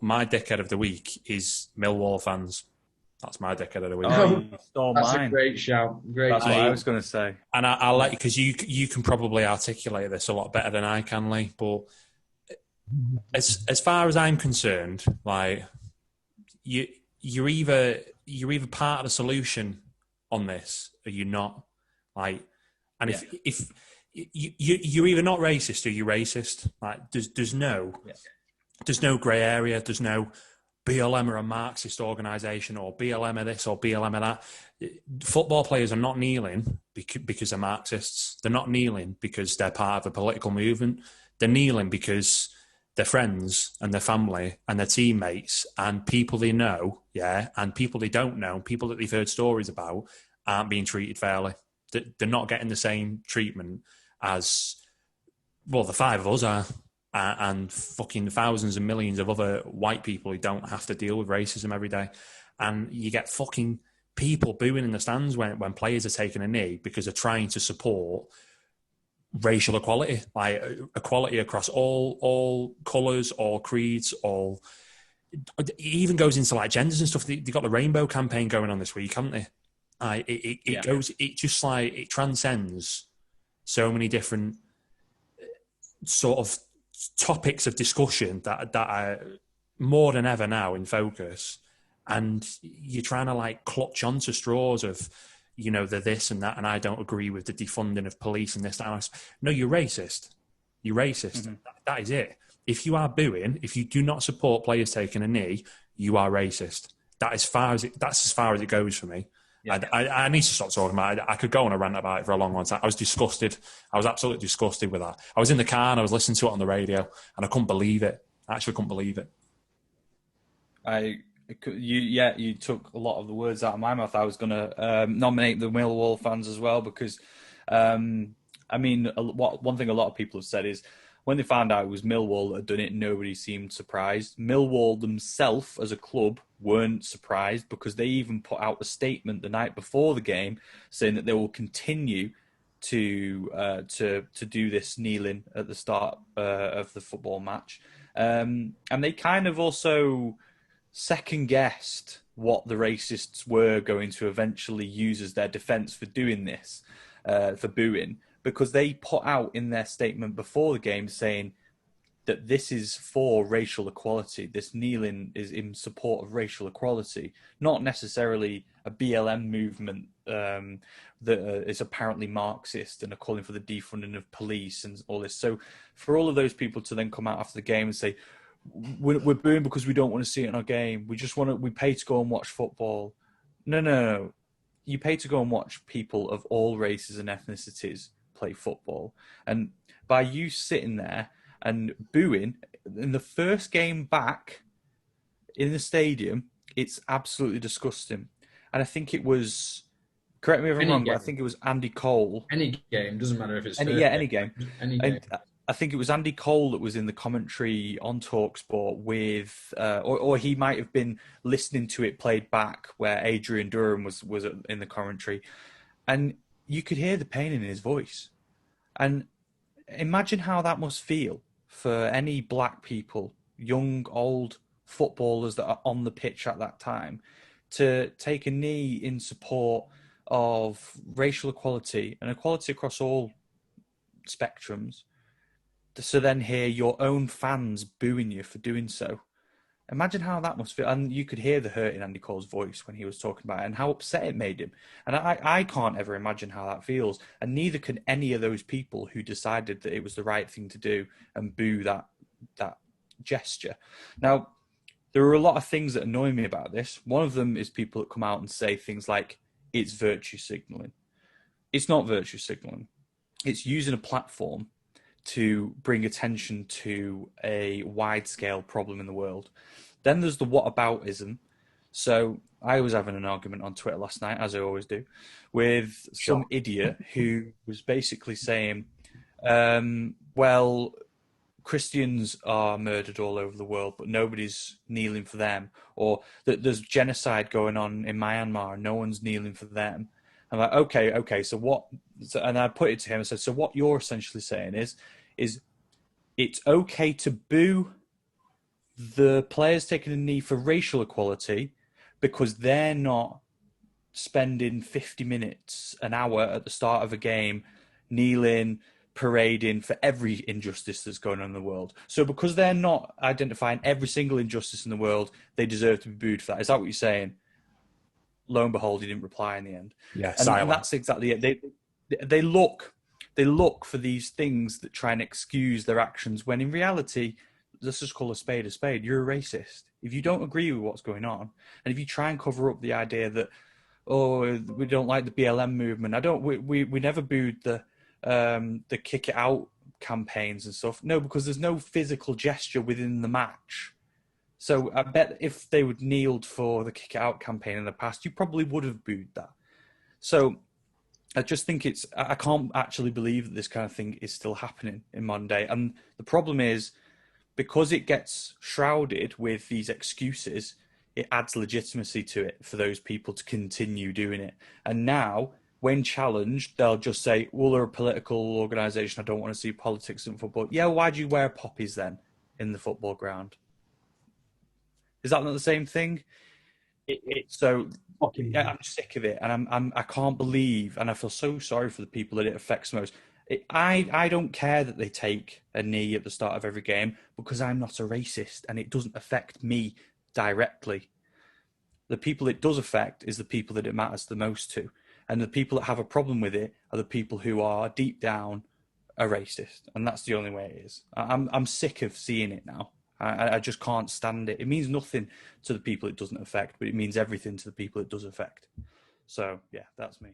my dickhead of the week is Millwall fans. That's my dickhead of the week. Oh, you stole That's mine. a great shout. Great That's what shout. I was going to say. And I'll let you, because you can probably articulate this a lot better than I can, Lee. But as far as I'm concerned, like you're either part of the solution on this, or you're not. Like, and if you're either not racist or you're racist. Like, there's no grey area. There's no BLM are a Marxist organisation, or BLM are this, or BLM are that. Football players are not kneeling because they're Marxists. They're not kneeling because they're part of a political movement. They're kneeling because their friends and their family and their teammates and people they know, and people they don't know, people that they've heard stories about, aren't being treated fairly. They're not getting the same treatment as, well, the five of us are. And fucking thousands and millions of other white people who don't have to deal with racism every day. And you get fucking people booing in the stands when players are taking a knee because they're trying to support racial equality, like equality across all colours, all creeds, all... It even goes into like genders and stuff. They've got the rainbow campaign going on this week, haven't they? It transcends so many different sort of topics of discussion that are more than ever now in focus, and you're trying to like clutch onto straws of, the this and that, and I don't agree with the defunding of police and this, that, and no, you're racist. You're racist. Mm-hmm. That is it. If you are booing, if you do not support players taking a knee, you are racist. That's as far as it goes for me. Yeah. I need to stop talking about it. I could go on a rant about it for a long, long time. I was disgusted. I was absolutely disgusted with that. I was in the car and I was listening to it on the radio, and I couldn't believe it. I actually couldn't believe it. You took a lot of the words out of my mouth. I was going to nominate the Millwall fans as well because, one thing a lot of people have said is when they found out it was Millwall that had done it, nobody seemed surprised. Millwall themselves as a club weren't surprised because they even put out a statement the night before the game saying that they will continue to do this kneeling at the start of the football match. And they kind of also second-guessed what the racists were going to eventually use as their defence for doing this, for booing, because they put out in their statement before the game saying that this is for racial equality. This kneeling is in support of racial equality, not necessarily a BLM movement that is apparently Marxist and are calling for the defunding of police and all this. So for all of those people to then come out after the game and say, we're booing because we don't want to see it in our game. We pay to go and watch football. No. You pay to go and watch people of all races and ethnicities play football. And by you sitting there and booing in the first game back in the stadium, it's absolutely disgusting. And I think it was, correct me if I'm wrong, but I think it was Andy Cole. Any game, doesn't matter if it's any game. Any game. I think it was Andy Cole that was in the commentary on TalkSport with, or he might have been listening to it played back where Adrian Durham was in the commentary. And you could hear the pain in his voice. And imagine how that must feel for any black people, young, old footballers that are on the pitch at that time, to take a knee in support of racial equality and equality across all spectrums, to then hear your own fans booing you for doing so. Imagine how that must feel. And you could hear the hurt in Andy Cole's voice when he was talking about it and how upset it made him. And I can't ever imagine how that feels. And neither can any of those people who decided that it was the right thing to do and boo that gesture. Now, there are a lot of things that annoy me about this. One of them is people that come out and say things like, it's virtue signaling. It's not virtue signaling. It's using a platform to bring attention to a wide-scale problem in the world. Then there's the whataboutism. So I was having an argument on Twitter last night, as I always do, with some idiot who was basically saying, well, Christians are murdered all over the world, but nobody's kneeling for them. Or that there's genocide going on in Myanmar and no one's kneeling for them. I'm like, okay, so what? And I put it to him and said, so what you're essentially saying is it's okay to boo the players taking a knee for racial equality because they're not spending 50 minutes, an hour at the start of a game, kneeling, parading for every injustice that's going on in the world. So because they're not identifying every single injustice in the world, they deserve to be booed for that. Is that what you're saying? Lo and behold, he didn't reply in the end. Yeah, And that's exactly it. They look for these things that try and excuse their actions when in reality, let's just call a spade a spade. You're a racist. If you don't agree with what's going on, and if you try and cover up the idea that, oh, we don't like the BLM movement. We never booed the kick it out campaigns and stuff. No, because there's no physical gesture within the match. So I bet if they would kneeled for the kick it out campaign in the past, you probably would have booed that. So I just think I can't actually believe that this kind of thing is still happening in modern day. And the problem is, because it gets shrouded with these excuses, it adds legitimacy to it for those people to continue doing it. And now, when challenged, they'll just say, well, they're a political organisation. I don't want to see politics in football. Yeah, why do you wear poppies then in the football ground? Is that not the same thing? So yeah, I'm sick of it, and I can't believe, and I feel so sorry for the people that it affects most. I don't care that they take a knee at the start of every game because I'm not a racist and it doesn't affect me directly. The people it does affect is the people that it matters the most to, and the people that have a problem with it are the people who are deep down a racist, and that's the only way it is. I'm sick of seeing it now. I just can't stand it. It means nothing to the people it doesn't affect, but it means everything to the people it does affect. So, yeah, that's me.